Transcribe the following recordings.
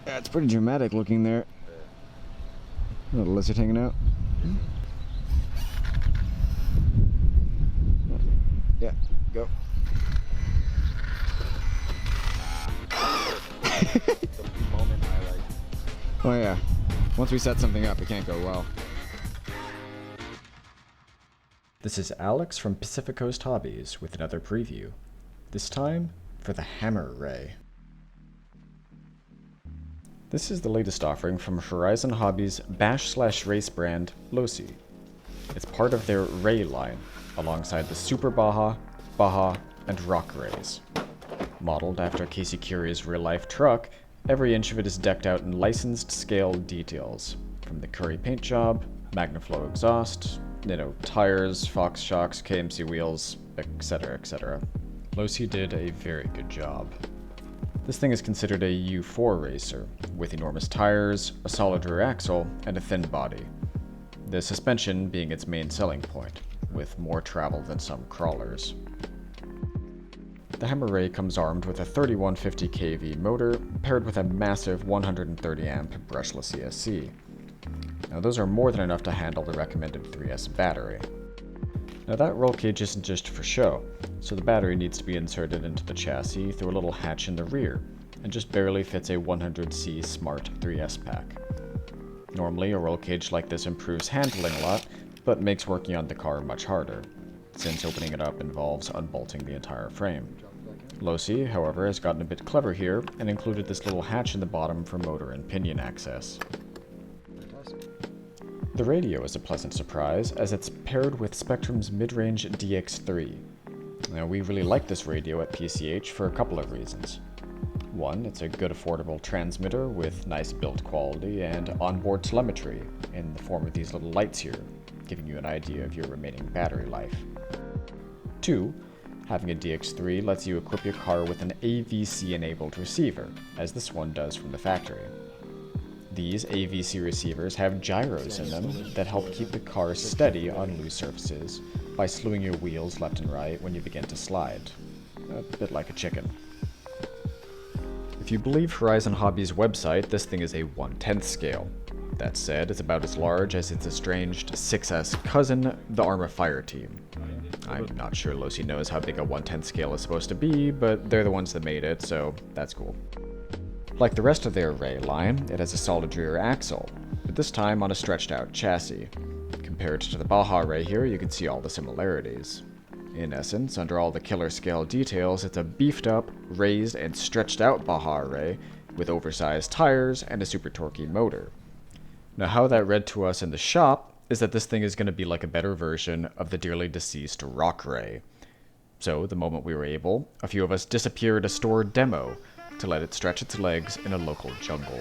Yeah, it's pretty dramatic looking there. A little lizard hanging out. Yeah, go. Oh yeah. Once we set something up, it can't go well. This is Alex from Pacific Coast Hobbies with another preview. This time for the Hammer Rey. This is the latest offering from Horizon Hobbies' bash/race brand, Losi. It's part of their Rey line, alongside the Super Baja, Baja, and Rock Reys. Modeled after Casey Currie's real-life truck, every inch of it is decked out in licensed scale details, from the Currie paint job, Magnaflow exhaust, tires, Fox shocks, KMC wheels, etc., etc. Losi did a very good job. This thing is considered a U4 racer, with enormous tires, a solid rear axle, and a thin body. The suspension being its main selling point, with more travel than some crawlers. The Hammer Rey comes armed with a 3150 kV motor, paired with a massive 130 amp brushless ESC. Now those are more than enough to handle the recommended 3S battery. Now that roll cage isn't just for show, so the battery needs to be inserted into the chassis through a little hatch in the rear, and just barely fits a 100C Smart 3S pack. Normally a roll cage like this improves handling a lot, but makes working on the car much harder, since opening it up involves unbolting the entire frame. Losi, however, has gotten a bit clever here, and included this little hatch in the bottom for motor and pinion access. The radio is a pleasant surprise, as it's paired with Spectrum's mid-range DX3. Now, we really like this radio at PCH for a couple of reasons. One, it's a good affordable transmitter with nice build quality and onboard telemetry in the form of these little lights here, giving you an idea of your remaining battery life. Two, having a DX3 lets you equip your car with an AVC-enabled receiver, as this one does from the factory. These AVC receivers have gyros in them that help keep the car steady on loose surfaces by slewing your wheels left and right when you begin to slide. A bit like a chicken. If you believe Horizon Hobbies' website, this thing is a 1/10th scale. That said, it's about as large as its estranged 6S cousin, the Arma Fire Team. I'm not sure Losi knows how big a 1/10th scale is supposed to be, but they're the ones that made it, so that's cool. Like the rest of their Rey line, it has a solid rear axle, but this time on a stretched out chassis. Compared to the Baja Rey here, you can see all the similarities. In essence, under all the killer scale details, it's a beefed up, raised, and stretched out Baja Rey with oversized tires and a super torquey motor. Now how that read to us in the shop is that this thing is going to be like a better version of the dearly deceased Rock Rey. So, the moment we were able, a few of us disappeared a store demo to let it stretch its legs in a local jungle.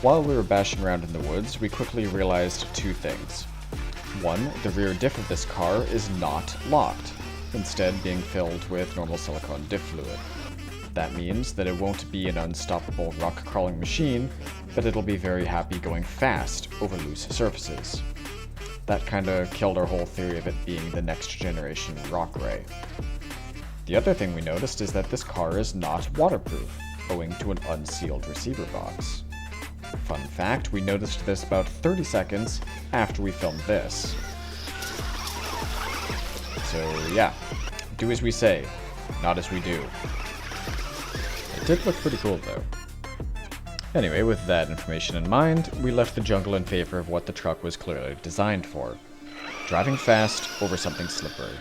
While we were bashing around in the woods, we quickly realized two things. One, the rear diff of this car is not locked, instead being filled with normal silicone diff fluid. That means that it won't be an unstoppable rock-crawling machine, but it'll be very happy going fast over loose surfaces. That kinda killed our whole theory of it being the next generation Rock Rey. The other thing we noticed is that this car is not waterproof, owing to an unsealed receiver box. Fun fact, we noticed this about 30 seconds after we filmed this. So yeah, do as we say, not as we do. It did look pretty cool though. Anyway, with that information in mind, we left the jungle in favor of what the truck was clearly designed for. Driving fast over something slippery.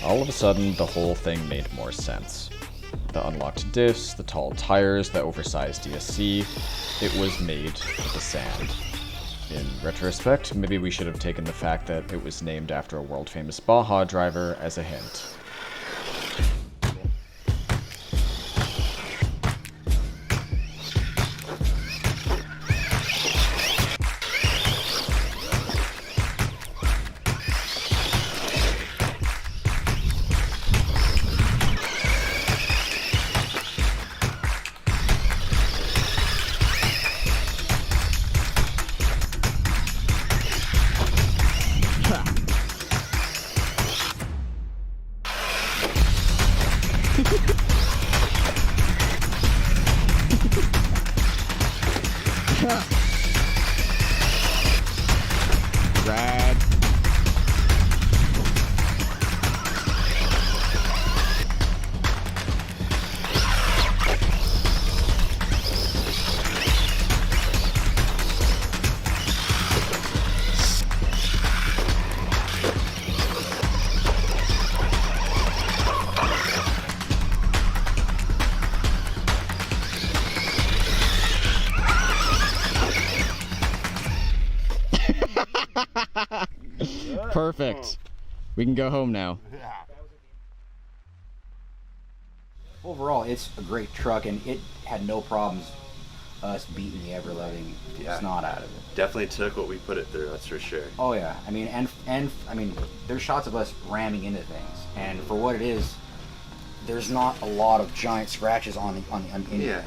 All of a sudden, the whole thing made more sense. The unlocked diffs, the tall tires, the oversized DSC, it was made with the sand. In retrospect, maybe we should have taken the fact that it was named after a world-famous Baja driver as a hint. Rad. Perfect. We can go home now. Overall, it's a great truck, and it had no problems us beating the ever-loving snot out of it. Definitely took what we put it through, that's for sure. Oh yeah, I mean, and I mean, there's shots of us ramming into things, and for what it is, there's not a lot of giant scratches on anything. Yeah,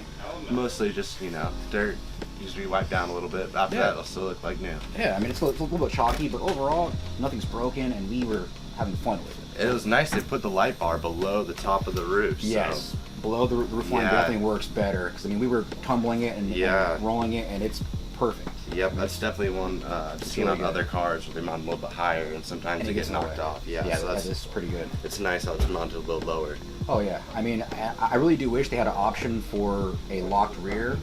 mostly just, you know, dirt. Needs to be wiped down a little bit. After that, it'll still look like new. Yeah, I mean, it's a little bit chalky, but overall, nothing's broken, and we were having fun with it. It was nice they put the light bar below the top of the roof. Yes, below the roof line definitely works better, because I mean, we were tumbling it and rolling it, and it's perfect. Yep, that's definitely one seen on other cars where they mount a little bit higher, and sometimes they get knocked off. Yeah, so this is pretty good. It's nice how it's mounted a little lower. Oh yeah, I mean, I really do wish they had an option for a locked rear.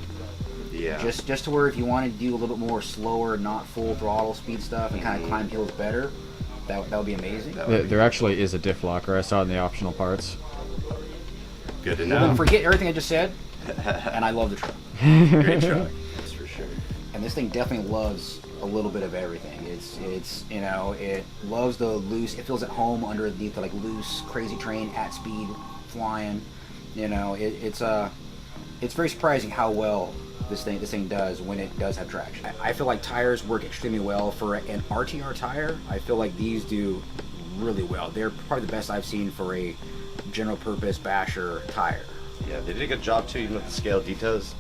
Yeah. Just to where if you wanted to do a little bit more slower, not full throttle speed stuff, and kind of climb hills better, that would be amazing. There actually is a diff locker. I saw it in the optional parts. Good to Well, know. then forget everything I just said, and I love the truck. Great truck, that's for sure. And this thing definitely loves a little bit of everything. It's you know, it loves the loose. It feels at home underneath the like loose, crazy train at speed, flying. You know, it's very surprising how well this thing does when it does have traction. I feel like tires work extremely well for an RTR tire. I feel like these do really well. They're probably the best I've seen for a general purpose basher tire. Yeah, they did a good job too, even with the scale details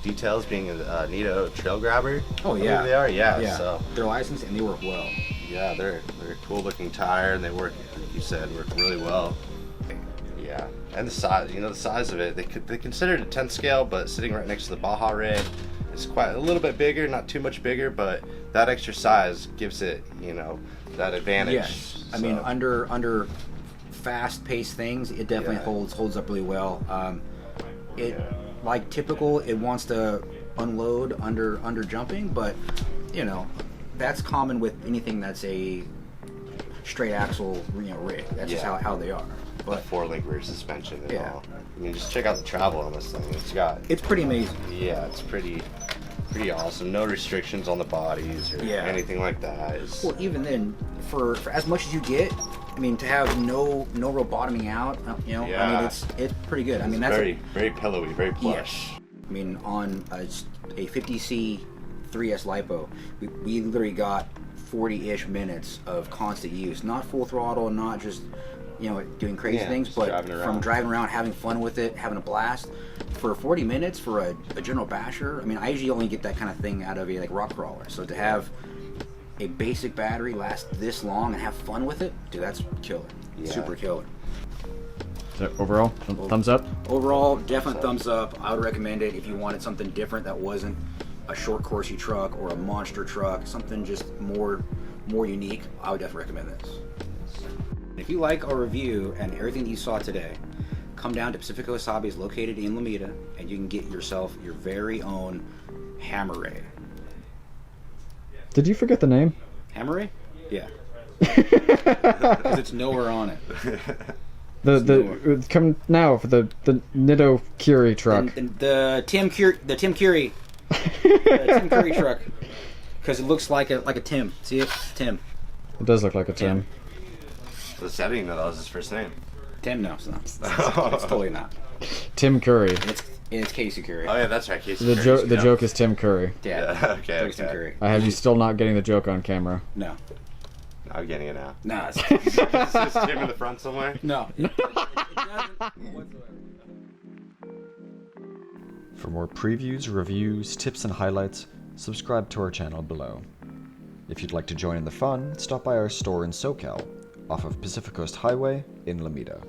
being a Nito trail grabber. Oh yeah, they are. Yeah. So they're licensed and they work well. Yeah, they're a cool looking tire, and they work, like you said, work really well. Yeah, and the size, you know, the size of it, they considered a 10 scale, but sitting right next to the Baja Rey, it's quite a little bit bigger, not too much bigger, but that extra size gives it, you know, that advantage. Yes, I mean under fast-paced things, it definitely holds up really well. Like typical, it wants to unload under jumping, but you know, that's common with anything that's a straight axle, you know, rig. That's just how they are. But the 4-link rear suspension and all. I mean, just check out the travel on this thing. It's pretty amazing. Yeah, it's pretty awesome. No restrictions on the bodies or anything like that. Well, even then, for as much as you get, I mean, to have no real bottoming out, you know, I mean, it's pretty good. I mean, that's very pillowy, very plush. Yes. I mean, on a 50C 3S lipo, we literally got 40-ish minutes of constant use, not full throttle, not just, you know, doing crazy things, but from driving around, having fun with it, having a blast. For 40 minutes for a general basher, I mean, I usually only get that kind of thing out of a like rock crawler. So to have a basic battery last this long and have fun with it, dude, that's killer. Yeah. Super killer. So overall, thumbs up? Overall, definite thumbs up. I would recommend it if you wanted something different that wasn't a short coursey truck or a monster truck, something just more unique. I would definitely recommend this. If you like our review and everything that you saw today, come down to Pacific Coast Hobbies located in Lomita, and you can get yourself your very own Hammer Rey. Did you forget the name? Hammer Rey? Yeah. Because it's nowhere on it. Come now for the Nitto Curie truck. The Tim Curie truck. Because it looks like a Tim. See it? Tim. It does look like a Tim. The setting that was his first name. Tim, no, it's not. It's totally not. Tim Curry. It's Casey Curry. Oh yeah, that's right. Casey The Curry, the joke is Tim Curry. Yeah. Okay. Joke's Tim Curry. I have you still not getting the joke on camera. No. I'm getting it now. No. Is this Tim in the front somewhere? No. It doesn't whatsoever. For more previews, reviews, tips, and highlights, subscribe to our channel below. If you'd like to join in the fun, stop by our store in SoCal, off of Pacific Coast Highway in Lomita.